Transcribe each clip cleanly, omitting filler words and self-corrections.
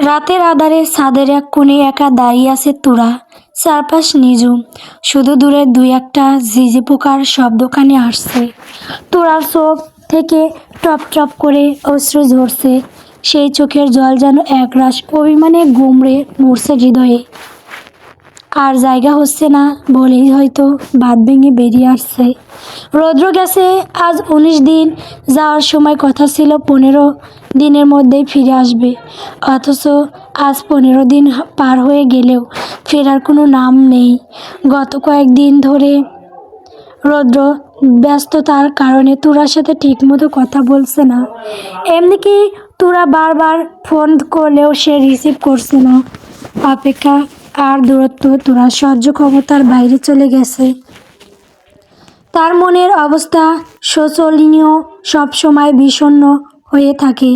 রাতের আঁধারে ছাদের এক কোণে একা দাঁড়িয়ে আছে তোরা। চারপাশ নিঝুম, শুধু দূরে দুই একটা ঝিঝি পোকার শব্দ কানে আসছে। তোরার চোখ থেকে টপ টপ করে অশ্রু ঝরছে। সেই চোখের জল যেন একরাশ অভিমানে গুমড়ে মরছে হৃদয়ে। আর জায়গা হচ্ছে না বলেই হয়তো বাঁধ ভেঙে বেরিয়ে আসছে। রৌদ্র গেছে আজ 19 দিন, যাওয়ার সময় কথা ছিল 15 দিনের মধ্যেই ফিরে আসবে। অথচ আজ 15 দিন পার হয়ে গেলেও ফেরার কোনো নাম নেই। গত কয়েকদিন ধরে রৌদ্র ব্যস্ততার কারণে তোরার সাথে ঠিকমতো কথা বলছে না। এমনিকি তোরা বারবার ফোন করলেও সে রিসিভ করছে না। অপেক্ষা আর দূরত্ব তোরা সহ্য ক্ষমতার বাইরে চলে গেছে। তার মনের অবস্থা শোচনীয়, সবসময় বিষণ্ণ হয়ে থাকে।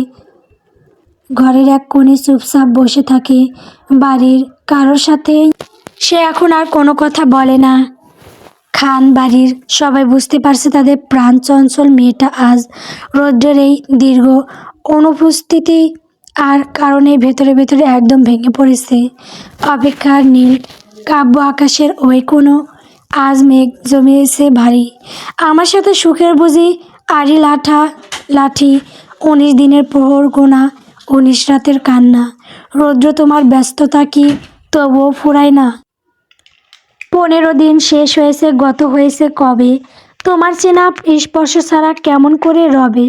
ঘরের এক কোণে চুপচাপ বসে থাকে। বাড়ির কারোর সাথে সে এখন আর কোনো কথা বলে না। খান বাড়ির সবাই বুঝতে পারছে তাদের প্রাণ চঞ্চল মেয়েটা আজ রৌদ্রের এই দীর্ঘ অনুপস্থিতি আর কারণে ভেতরে ভেতরে একদম ভেঙে পড়েছে। অপেক্ষার নীল কাব্য আকাশের ওই কোনো আজ মেঘ জমিয়েছে ভারী। আমার সাথে সুখের বুঝি আড়ি লাঠি, 19 দিনের প্রহর গোনা, 19 রাতের কান্না। রৌদ্র তোমার ব্যস্ততা কি তবুও ফুরায় না? 15 দিন শেষ হয়েছে, গত হয়েছে কবে? তোমার চেনা স্পর্শ ছাড়া কেমন করে রবে?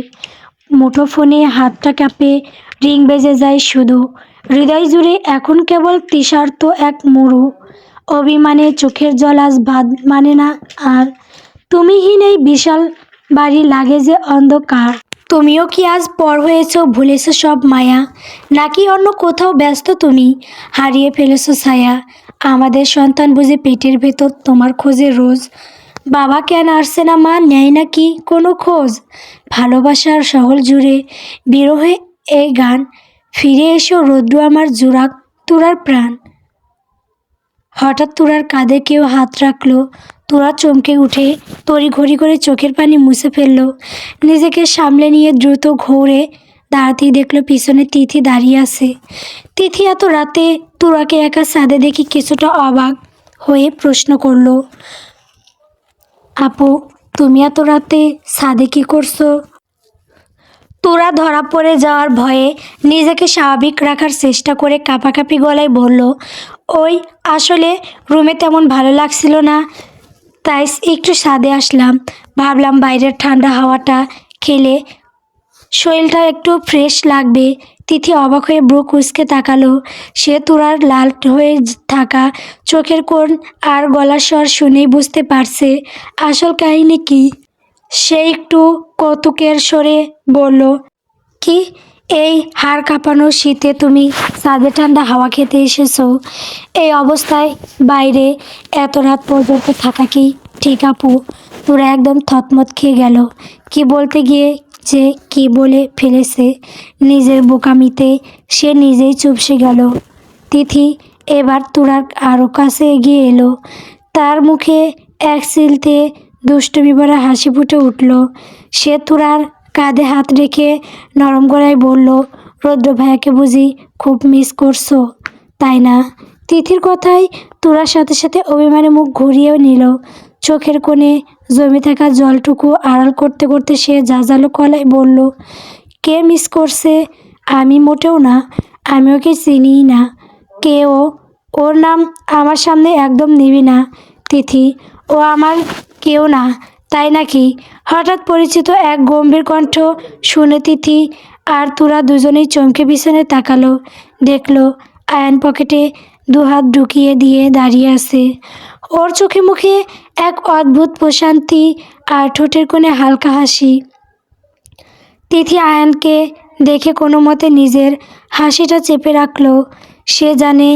মুঠোফোনে হাতটা কাঁপে, রিং বেজে যায় শুধু। হৃদয় জুড়ে এখন কেবল তৃষার্ত এক মুরু অভিমানে চোখের জল আজ বাঁধ মানে না আর। তুমিহীন এই বিশাল বাড়ি লাগে যে অন্ধকার। তুমিও কি আজ পর হয়েছ, ভুলেছ সব মায়া? নাকি অন্য কোথাও ব্যস্ত তুমি, হারিয়ে ফেলেছ ছায়া? আমাদের সন্তান বুঝি পেটের ভেতর তোমার খোঁজে রোজ? বাবা কেন আসছে না, মা নেয় নাকি কোনো খোঁজ? ভালোবাসার শহর জুড়ে বিরহে এই গান, ফিরে এসো রৌদ্র আমার জোড়া তোরার প্রাণ। হঠাৎ তোরার কাঁধে কেউ হাত রাখলো। তোরা চমকে উঠে তড়িঘড়ি করে চোখের পানি মুছে ফেললো। নিজেকে সামলে নিয়ে দ্রুত ঘৌড়ে দাঁড়াতেই দেখলো পিছনে তিথি দাঁড়িয়ে আছে। তিথি এত রাতে তোরাকে একা ছাদে দেখি কিছুটা অবাক হয়ে প্রশ্ন করলো, আপু তুমি এত রাতে ছাদে কি করছো? তোরা ধরা পড়ে যাওয়ার ভয়ে নিজেকে স্বাভাবিক রাখার চেষ্টা করে কাঁপাকাঁপি গলায় বলল, ওই আসলে রুমে তেমন ভালো লাগছিল না, তাই একটু ছাদে আসলাম। ভাবলাম বাইরের ঠান্ডা হাওয়াটা খেলে শরীরটা একটু ফ্রেশ লাগবে। তিথি অবাক হয়ে ব্রু কুঁচকে তাকালো। সে তোরার লাল হয়ে থাকা চোখের কোণ আর গলার স্বর শুনেই বুঝতে পারছে আসল কাহিনী কি। সে একটু কৌতুকের স্বরে বলল, কি এই হাড় কাঁপানো শীতে তুমি ছাদে ঠান্ডা হাওয়া খেতে এসেছো? এই অবস্থায় বাইরে এত রাত পর্যন্ত থাকা কি ঠিক আপু? তোরা একদম থতমত খেয়ে গেল। কি বলতে গিয়ে যে কি বলে ফেলেছে, নিজের বোকামিতে সে নিজেই চুপসে গেল। তিথি এবার তোরার আরও কাছে এগিয়ে এলো। তার মুখে এক চিলতে দুষ্টুমি ভরা হাসি ফুটে উঠল। সে তোরার কাঁধে হাত রেখে নরম গলায় বলল, রৌদ্র ভাইয়াকে বুঝি খুব মিস করছো, তাই না? তিথির কথায় তোরার সাথে সাথে অভিমানে মুখ ঘুরিয়ে নিল। চোখের কোণে জমে থাকা জলটুকু আড়াল করতে করতে সে জাজালো গলায় বলল, কে মিস করছে? আমি মোটেও না, আমি ওকে চিনিই না। কে ও? ওর নাম আমার সামনে একদম নিবি না তিথি, ও আমার কেউ না। তাই নাকি? হঠাৎ পরিচিত এক গম্ভীর কণ্ঠ শুনে তিথি আর তোরা দুজনেই চমকে পিছনে তাকালো। দেখলো আয়ান পকেটে 2 হাত ঢুকিয়ে দিয়ে দাঁড়িয়ে আছে। ওর চোখে মুখে এক অদ্ভুত প্রশান্তি আর ঠোঁটের কোণে হালকা হাসি। তিথি আয়ানকে দেখে কোনো মতে নিজের হাসিটা চেপে রাখলো। সে জানে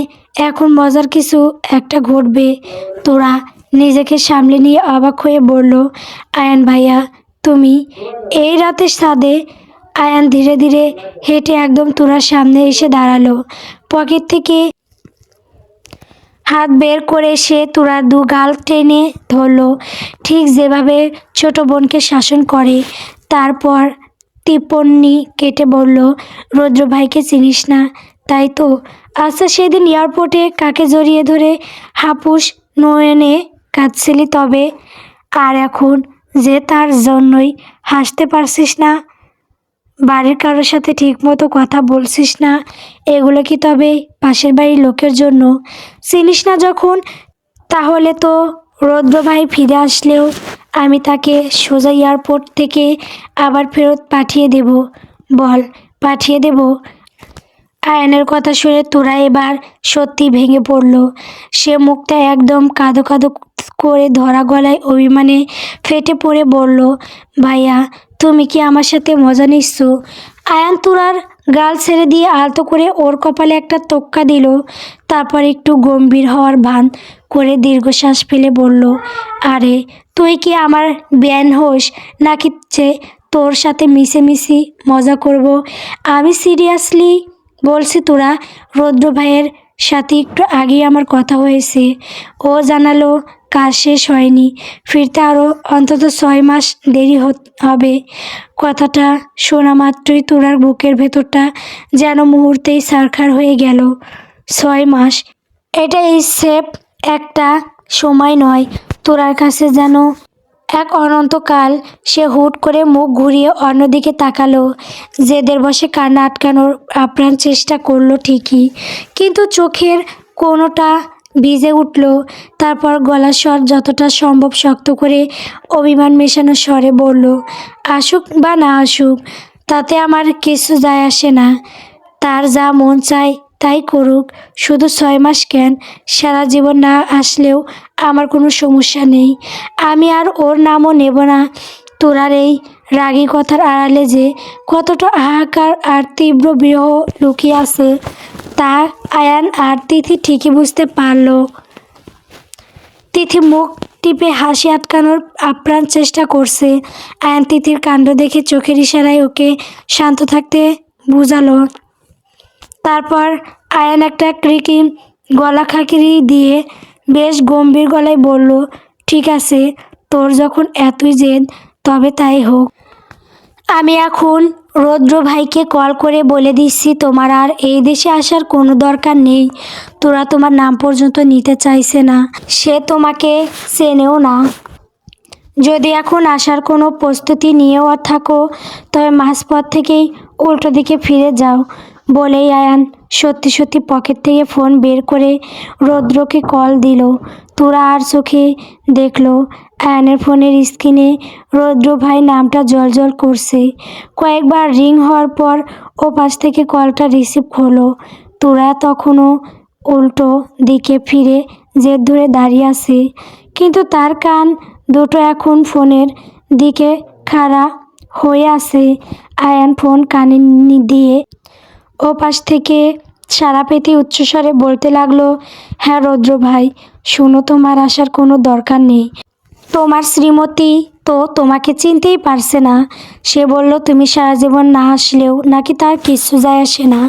এখন মজার কিছু একটা ঘটবে। তোরা নিজেকে সামলে নিয়ে অবাক হয়ে বলল, আয়ান ভাইয়া তুমি এই রাতে ছাদে? আয়ান ধীরে ধীরে হেঁটে একদম তোরার সামনে এসে দাঁড়ালো। পকেট থেকে হাত বের করে সে তোরার 2 গাল টেনে ধরলো, ঠিক যেভাবে ছোট বোনকে শাসন করে। তারপর টিপ্পনি কেটে বলল, রৌদ্র ভাইকে চিনিস না? তাই তো? আচ্ছা, সেদিন এয়ারপোর্টে কাকে জড়িয়ে ধরে হাপুস নয়নে কাঁদছিলি তবে, আর এখন যে তার জন্যই হাসতে পারছিস না, বাড়ির কারোর সাথে ঠিকমতো কথা বলছিস না, এগুলো কি তবে পাশের বাড়ির লোকের জন্য? চিনিস না যখন, তাহলে তো রৌদ্র ভাই ফিরে আসলেও আমি তাকে সোজা এয়ারপোর্ট থেকে আবার ফেরত পাঠিয়ে দেব। বল, পাঠিয়ে দেব? আয়নের কথা শুনে তোরা এবার সত্যি ভেঙে পড়ল। সে মুখটা একদম কাঁদো কাঁদো করে ধরা গলায় অভিমানে ফেটে পড়ে বলল, ভাইয়া তুমি কি আমার সাথে মজা নিচ্ছ? আয়ান তুরার গাল ছেড়ে দিয়ে আলতো করে ওর কপালে একটা টোক্কা দিল। তারপর একটু গম্ভীর হওয়ার ভান করে দীর্ঘশ্বাস ফেলে বলল, আরে তুই কি আমার ব্যান হোস নাকি যে তোর সাথে মিশি মজা করব? আমি সিরিয়াসলি বলছি, তোরা রৌদ্র ভাইয়ের সাথে একটু আগেই আমার কথা হয়েছে। ও জানালো কাজ শেষ হয়নি, ফিরতে আরও অন্তত 6 মাস দেরি হবে। কথাটা শোনা মাত্রই তোরার বুকের ভেতরটা যেন মুহূর্তেই ছারখার হয়ে গেল। 6 মাস, এটা সেফ একটা সময় নয় তোরার কাছে, যেন এক অনন্তকাল। সে হুট করে মুখ ঘুরিয়ে অন্যদিকে তাকালো। জেদের বশে কান্না আটকানোর আপ্রাণ চেষ্টা করলো ঠিকই, কিন্তু চোখের কোনোটা ভিজে উঠল। তারপর গলার স্বর যতটা সম্ভব শক্ত করে অভিমান মেশানো স্বরে বলল, আসুক বা না আসুক তাতে আমার কিছু যায় আসে না। তার যা মন চায় তাই করুক। শুধু 6 মাস কেন, সারা জীবন না আসলেও আমার কোনো সমস্যা নেই। আমি আর ওর নামও নেব না। তোরার এই রাগী কথার আড়ালে যে কতটা হাহাকার আর তীব্র বিরহ লুকিয়ে আছে তা আয়ান আর তিথি ঠিকই বুঝতে পারল। তিথি মুখ টিপে হাসি আটকানোর আপ্রাণ চেষ্টা করছে। আয়ান তিথির কাণ্ড দেখে চোখের ইশারায় ওকে শান্ত থাকতে বুঝালো। তারপর আয়ান একটা কৃত্রিম গলা খাকিরি দিয়ে বেশ গম্ভীর গলায় বলল, ঠিক আছে, তোর যখন এতই জেদ তবে তাই হোক। আমি এখন রৌদ্র ভাইকে কল করে বলে দিচ্ছি তোমার আর এই দেশে আসার কোনো দরকার নেই। তোরা তোমার নাম পর্যন্ত নিতে চাইছে না, সে তোমাকে চেনেও না। যদি এখন আসার কোনো প্রস্তুতি নিয়েও থাকো তবে মাঝপথ থেকেই উল্টো দিকে ফিরে যাও। বলেই আয়ান সত্যি সত্যি পকেট থেকে ফোন বের করে রৌদ্রকে কল দিল। তোরা আর চোখে দেখলো আয়ানের ফোনের স্ক্রিনে রৌদ্র ভাই নামটা জলজল করছে। কয়েকবার রিং হওয়ার পর ও পাশ থেকে কলটা রিসিভ হলো। তোরা তখনও উল্টো দিকে ফিরে জেদ ধরে দাঁড়িয়ে আছে, কিন্তু তার কান দুটো এখন ফোনের দিকে খাড়া হয়ে আছে। আয়ান ফোন কানে দিয়ে ও পাশ থেকে সারা পেতে উচ্চস্বরে বলতে লাগলো, হ্যাঁ রৌদ্র ভাই, শোনো, তোমার আসার কোনো দরকার নেই। তোমার শ্রীমতী তো তোমাকে চিনতেই পারছে না। সে বলল তুমি সারা জীবন না আসলেও নাকি তার কিছু যায় আসে না।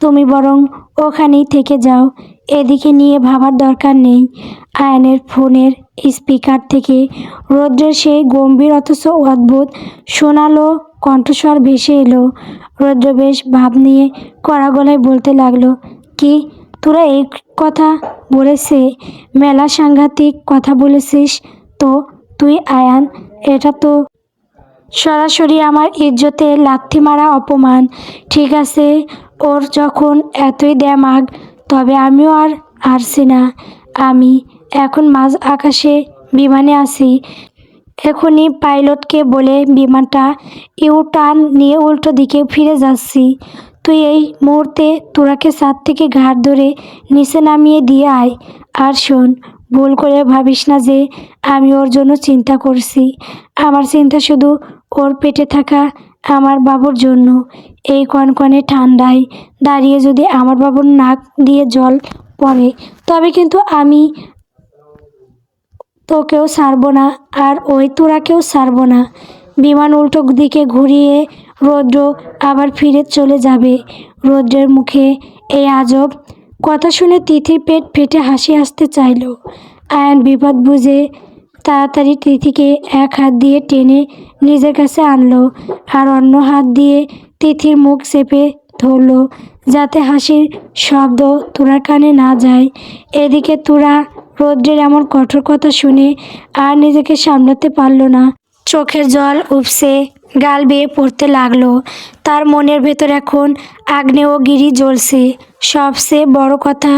তুমি বরং ওখানেই থেকে যাও, এদিকে নিয়ে ভাবার দরকার নেই। আয়নের ফোনের স্পিকার থেকে রৌদ্রের সেই গম্ভীর অথচ অদ্ভুত শোনালো কণ্ঠস্বর ভেসে এলো। রৌদ্র বেশ ভাব নিয়ে কড়া গলায় বলতে লাগলো, কি তোরা এই কথা বলেছে? মেলা সাংঘাতিক কথা বলেছিস তো তুই আয়ান, এটা তো সরাসরি আমার ইজ্জতে লাথি মারা অপমান। ঠিক আছে, ওর যখন এতই দেমাগ তবে আমিও আর হারছি না। আমি এখন মাঝ আকাশে বিমানে আছি, এখনই পাইলটকে বলে বিমানটা ইউ টার্ন নিয়ে উল্টো দিকে ফিরে যাচ্ছি। তুই এই মুহূর্তে তোরাকে ছাদ থেকে ঘাট ধরে নিচে নামিয়ে দিয়ে আয়। আর শোন, ভুল করে ভাবিস না যে আমি ওর জন্য চিন্তা করছি। আমার চিন্তা শুধু ওর পেটে থাকা আমার বাবুর জন্য। এই কনকনে ঠান্ডায় দাঁড়িয়ে যদি আমার বাবুর নাক দিয়ে জল পড়ে তবে কিন্তু আমি তোকেও ছাড়বো না আর ওই তোরাকেও ছাড়বো না। বিমান উল্টো দিকে ঘুরিয়ে রৌদ্র আবার ফিরে চলে যাবে। রৌদ্রের মুখে এই আজব কথা শুনে তিথির পেট ফেটে হাসি আসতে চাইল। আয়ান বিপদ বুঝে তাড়াতাড়ি তিথিকে এক হাত দিয়ে টেনে নিজের কাছে আনলো আর অন্য হাত দিয়ে তিথির মুখ চেপে ধরলো যাতে হাসির শব্দ তোরার কানে না যায়। এদিকে তোরা রৌদ্রের এমন কঠোর কথা শুনে আর নিজেকে সামলাতে পারল না। চোখের জল উপসে গাল বেয়ে পড়তে লাগলো। তার মনের ভেতর এখন আগ্নেয়গিরি জ্বলছে। সবচেয়ে বড় কথা,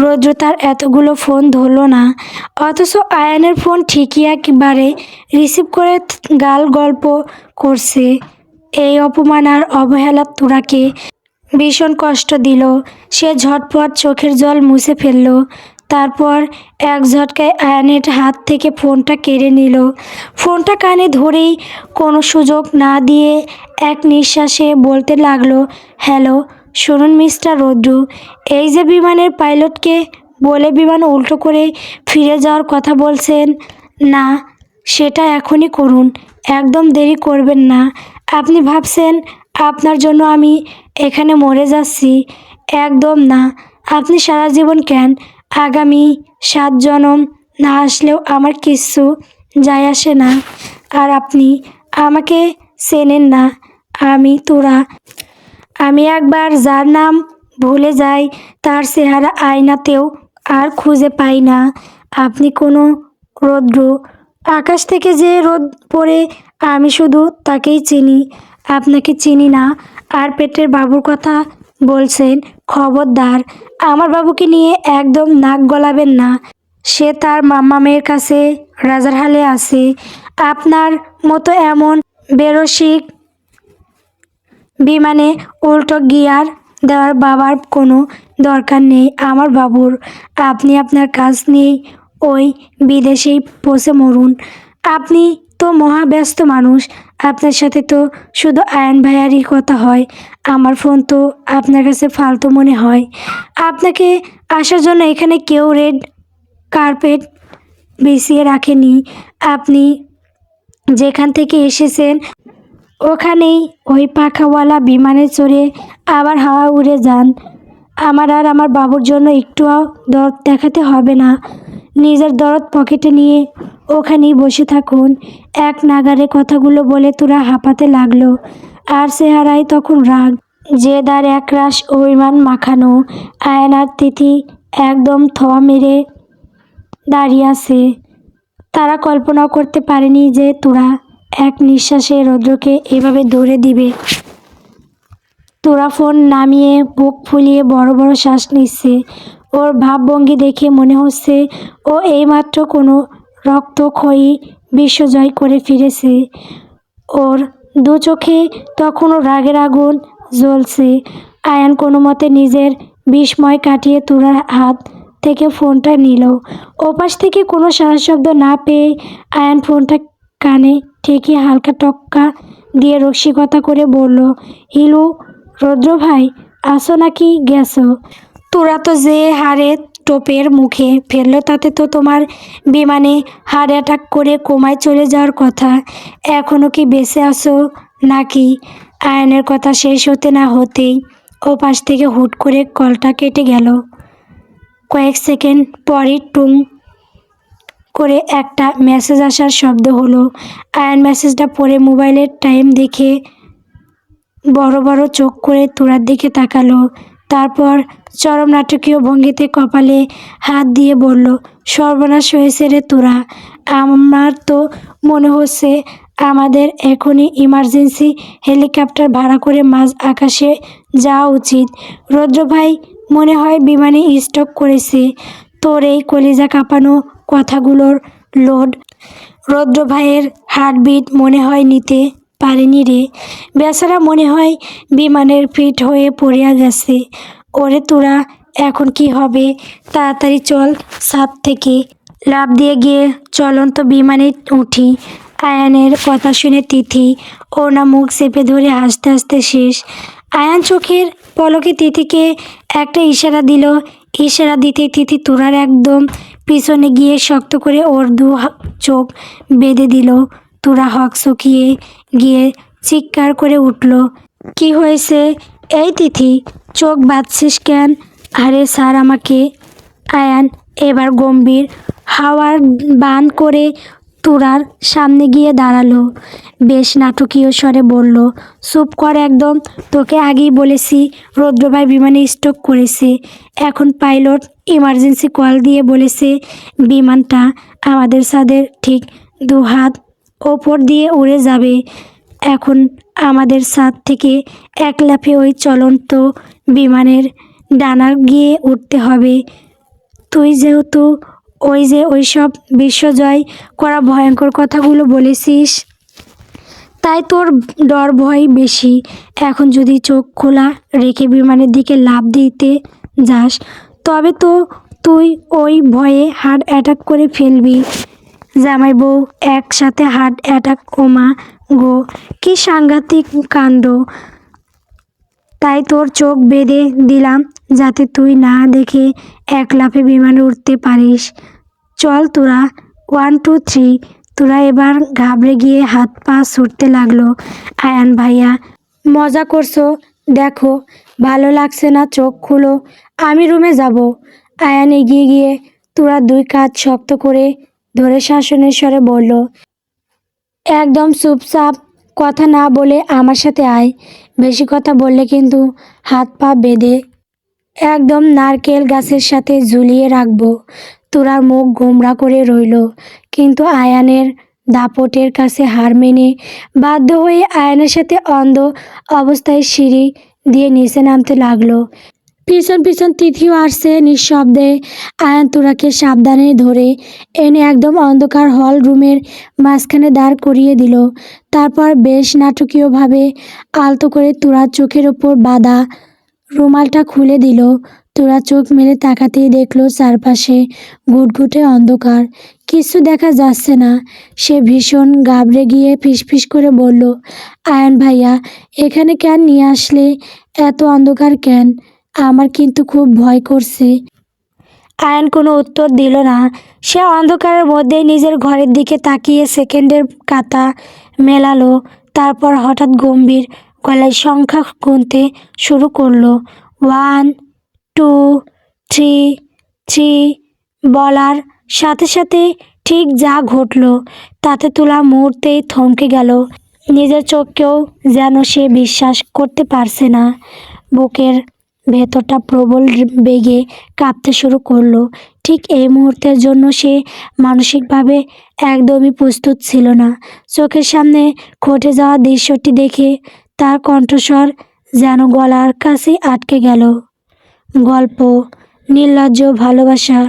রৌদ্র তার এতগুলো ফোন ধরলো না, অথচ আয়ানের ফোন ঠিকই একবারে রিসিভ করে গাল গল্প করছে। এই অপমান আর অবহেলা তোরাকে ভীষণ কষ্ট দিল। সে ঝটপট চোখের জল মুছে ফেলল। তারপর এক ঝটকায় আয়ানের হাত থেকে ফোনটা কেড়ে নিল। ফোনটা কানে ধরেই কোনো সুযোগ না দিয়ে এক নিঃশ্বাসে বলতে লাগলো, হ্যালো, শুনুন মিস্টার রৌদ্র, এই যে বিমানের পাইলটকে বলে বিমান উল্টো করে ফিরে যাওয়ার কথা বলছেন, না, সেটা এখনই করুন, একদম দেরি করবেন না। আপনি ভাবছেন আপনার জন্য আমি এখানে মরে যাচ্ছি? একদম না। আপনি সারা জীবন কেন, আগামী 7 জনম না আসলেও আমার কিচ্ছু যায় আসে না। আর আপনি আমাকে চেনেন না। আমি তোরা। আমি একবার যার নাম ভুলে যাই তার চেহারা আয়নাতেও আর খুঁজে পাই না। আপনি কোনো রৌদ্র, আকাশ থেকে যে রোদ পড়ে আমি শুধু তাকেই চিনি, আপনাকে চিনি না। আর পেটের বাবুর কথা বলছেন, খবরদার আমার বাবুকে নিয়ে একদম নাক গলাবেন না। সে তার মাম্মা মেয়ের কাছে রাজার হালে আছে। আপনার মতো এমন বেরসিক বিমানে উল্টো গিয়ার দেওয়ার বাবার কোনো দরকার নেই আমার বাবুর। আপনি আপনার কাজ নিয়েই ওই বিদেশেই পৌঁছে মরুন। আপনি তো মহা ব্যস্ত মানুষ, আপনার সাথে তো শুধু আয়ন ভাইয়ারই কথা হয়। আমার ফোন তো আপনার কাছে ফালতু মনে হয়। আপনাকে আসার জন্য এখানে কেউ রেড কার্পেট বিছিয়ে রাখেনি। আপনি যেখান থেকে এসেছেন ওখানেই ওই পাখাওয়ালা বিমানে চড়ে আবার হাওয়া উড়ে যান। আমার আর আমার বাবুর জন্য একটুও দরদ দেখাতে হবে না। নিজের দরদ পকেটে নিয়ে ওখানেই বসে থাকুন। এক নাগারে কথাগুলো বলে তোরা হাঁপাতে লাগলো। আর চেহারায় তখন রাগ, জেদ আর একরাশ অভিমান মাখানো। আয়ন আর তিথি একদম থোয়া মেরে দাঁড়িয়ে আছে। তারা কল্পনাও করতে পারেনি যে তোরা এক নিঃশ্বাসে রৌদ্রকে এভাবে ধরে দিবে। তোরা ফোন নামিয়ে বুক ফুলিয়ে বড় বড় শ্বাস নিচ্ছে। ওর ভাবভঙ্গি দেখে মনে হচ্ছে ও এইমাত্র কোনো রক্তক্ষয়ী বিশ্বজয় করে ফিরেছে। ওর দু চোখে তখনও রাগের আগুন জ্বলছে। আয়ান কোনো মতে নিজের বিস্ময় কাটিয়ে তোরার হাত থেকে ফোনটা নিল। ওপাশ থেকে কোনো সারা শব্দ না পেয়ে আয়ান ফোনটা কানে ঠেকিয়ে হালকা টক্কা দিয়ে রসিকতা করে বলল, হিলু, রৌদ্র ভাই, আসো নাকি গেছো? তোরা তো যে হারে টোপের মুখে ফেললো তাতে তো তোমার বিমানে হার্ট অ্যাটাক করে কোমায় চলে যাওয়ার কথা। এখনও কি বেঁচে আছো নাকি? আয়নের কথা শেষ হতে না হতেই ওপাশ থেকে হুট করে কলটা কেটে গেল। কয়েক সেকেন্ড পরই টুং করে একটা মেসেজ আসার শব্দ হলো। আয়ন মেসেজটা পড়ে মোবাইলের টাইম দেখে বড় বড় চোখ করে তোরার দিকে তাকালো। তারপর চরম নাটকীয় ভঙ্গিতে কপালে হাত দিয়ে বলল, সর্বনাশ হয়েছে রে তোরা। আমার তো মনে হচ্ছে আমাদের এখনই ইমার্জেন্সি হেলিকপ্টার ভাড়া করে মাঝ আকাশে যাওয়া উচিত। রৌদ্র ভাই মনে হয় বিমানে স্টক করেছে। তোর এই কলিজা কাঁপানো কথাগুলোর লোড রৌদ্র ভাইয়ের হার্টবিট মনে হয় নিতে পারেনি রে। বেচারা মনে হয় বিমানের ফিট হয়ে পড়িয়া গেছে। ওরে তোরা এখন কি হবে? তাড়াতাড়ি চল, ছাদ থেকে লাফ দিয়ে গিয়ে চলন্ত বিমানে উঠি। আয়ানের কথা শুনে তিথি ওনা মুখ চেপে ধরে হাসতে হাসতে শেষ। আয়ান চোখের পলকে তিথিকে একটা ইশারা দিল। ইশারা দিতে তিথি তোরার একদম পিছনে গিয়ে শক্ত করে ওর চোখ বেঁধে দিল। তোরা হকচকিয়ে গিয়ে চিৎকার করে উঠল, কি হয়েছে? এই তিথি, চোখ বাঁধছিস কেন? আরে স্যার আমাকে। আয়ান এবার গম্ভীর, হাওয়ার বান করে তোরার সামনে গিয়ে দাঁড়ালো। বেশ নাটকীয় স্বরে বলল, চুপ কর একদম, তোকে আগেই বলেছি রৌদ্রভাই বিমানে স্ট্রোক করেছে। এখন পাইলট ইমার্জেন্সি কল দিয়ে বলেছে বিমানটা আমাদের ছাদের ঠিক 2 হাত ওপর দিয়ে উড়ে যাবে। এখন আমাদের ছাদ থেকে এক লাফে ওই চলন্ত বিমানের ডানা গিয়ে উঠতে হবে। তুই যেহেতু ওইসব বিশ্বজয় করা ভয়ঙ্কর কথাগুলো বলেছিস, তাই তোর ডর ভয় বেশি। এখন যদি চোখ খোলা রেখে বিমানের দিকে লাফ দিতে যাস, তবে তো তুই ওই ভয়ে হার্ট অ্যাটাক করে ফেলবি। জামাই বউ একসাথে হার্ট অ্যাটাক, ওমা গো, কি সাংঘাতিক কাণ্ড। তাই তোর চোখ বেঁধে দিলাম যাতে তুই না দেখে এক লাফে বিমানে উঠতে পারিস। চল তোরা, 1 2 3। তোরা এবার ঘাবড়ে গিয়ে হাত পা ছুটতে লাগলো। আয়ান ভাইয়া, মজা করছো? দেখো ভালো লাগছে না, চোখ খুলো, আমি রুমে যাব। আয়ান এগিয়ে গিয়ে তোরা 2 কাঁধ শক্ত করে ধরে শাসনের স্বরে বলল, একদম চুপচাপ, কথা না বলে আমার সাথে আয়। বেশি কথা বললে কিন্তু হাত পা বেঁধে একদম নারকেল গাছের সাথে ঝুলিয়ে রাখবো। তোরার মুখ গোমড়া করে রইল, কিন্তু আয়ানের দাপটের কাছে হার মেনে বাধ্য হয়ে আয়ানের সাথে অন্ধ অবস্থায় সিঁড়ি দিয়ে নিচে নামতে লাগলো। পিছন পিছন তিথিও আসছে নিঃশব্দে। আয়ান তোরাকে সাবধানে ধরে এনে একদম অন্ধকার হল রুমের মাঝখানে দাঁড় করিয়ে দিল। তারপর বেশ নাটকীয়ভাবে আলতো করে তোরার চোখের ওপর বাঁধা রুমালটা খুলে দিল। তোরা চোখ মেলে তাকাতেই দেখলো চারপাশে ঘুটঘুটে অন্ধকার, কিছু দেখা যাচ্ছে না। সে ভীষণ ঘাবড়ে গিয়ে ফিসফিস করে বলল, আয়ান ভাইয়া, এখানে কেন নিয়ে আসলে? এত অন্ধকার কেন? আমার কিন্তু খুব ভয় করছে। আয়ান কোনো উত্তর দিল না। সে অন্ধকারের মধ্যেই নিজের ঘরের দিকে তাকিয়ে সেকেন্ডের কাঁটা মেলালো। তারপর হঠাৎ গম্ভীর গলায় সংখ্যা গুনতে শুরু করলো। 1 2 3 3 বলার সাথে সাথে ঠিক যা ঘটলো তাতে তোলা মুহূর্তেই থমকে গেল। নিজের চোখকেও যেন সে বিশ্বাস করতে পারছে না। বুকের ভেতরটা প্রবল বেগে কাঁপতে শুরু করলো। ঠিক এই মুহূর্তের জন্য সে মানসিকভাবে একদমই প্রস্তুত ছিল না। চোখের সামনে ঘটে যাওয়া দৃশ্যটি দেখে তার কণ্ঠস্বর যেন গলার কাছে আটকে গেল। গল্প নির্লজ্জ ভালোবাসা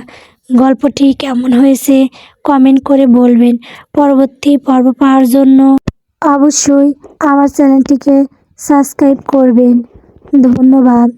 গল্পটি কেমন হয়েছে কমেন্ট করে বলবেন। পরবর্তী পর্ব পাওয়ার জন্য অবশ্যই আমার চ্যানেলটিকে সাবস্ক্রাইব করবেন। ধন্যবাদ।